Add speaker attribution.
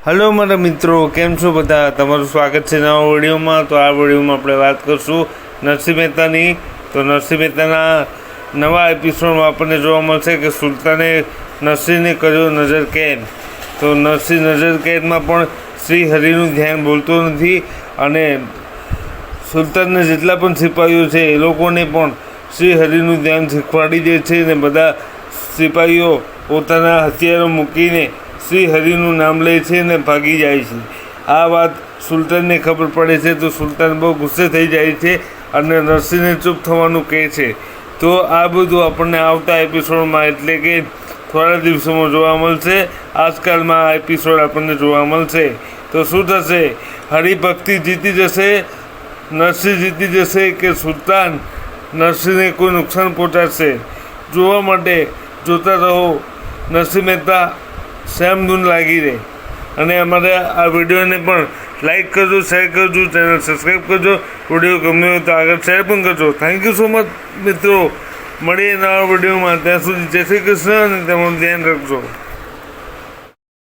Speaker 1: Hello મારા મિત્રો, કેમ છો બધા? તમારું સ્વાગત છે નવા વિડીયોમાં. તો આ વિડીયોમાં આપણે વાત કરશું નરસિંહ મહેતાની. તો નરસિંહ મહેતાના નવા એપિસોડમાં આપણને જોવા મળશે કે સુલતાને નરસિંહને કર્યો નજર કેદ. તો નરસિંહ નજર કેદમાં પણ શ્રી હરિનું ધ્યાન બોલતું નથી અને સુલતાનને જેટલા પણ સિપાહીઓ છે એ લોકોને પણ શ્રી હરિનું ધ્યાન શીખવાડી દે છે અને બધા સિપાહીઓ પોતાના હથિયારો મૂકીને શ્રી હરિનું નામ લે છે ને ભાગી જાય છે. આ વાત સુલતાનને ખબર પડે છે તો સુલતાન બહુ ગુસ્સે થઈ જાય છે અને નરસિંહને ચૂપ થવાનું કહે છે. તો આ બધું આપણને આવતા એપિસોડમાં એટલે કે થોડા દિવસોમાં જોવા મળશે. આજકાલમાં આ એપિસોડ આપણને જોવા મળશે. તો શું થશે? હરિભક્તિ જીતી જશે, નરસિંહ જીતી જશે કે સુલતાન નરસિંહને કોઈ નુકસાન પહોંચાડશે? જોવા માટે જોતા રહો નરસિંહ મહેતા સેમ ધૂન લાગી રહે. અને અમારે આ વિડીયોને પણ લાઈક કરજો, શેર કરજો, ચેનલ સબસ્ક્રાઈબ કરજો. વિડીયો ગમ્યો હોય તો આગળ શેર પણ કરજો. થેન્ક યુ સો મચ મિત્રો. મળીએ નવા વિડીયોમાં. ત્યાં સુધી જય શ્રી કૃષ્ણ અને તમારું ધ્યાન રાખજો.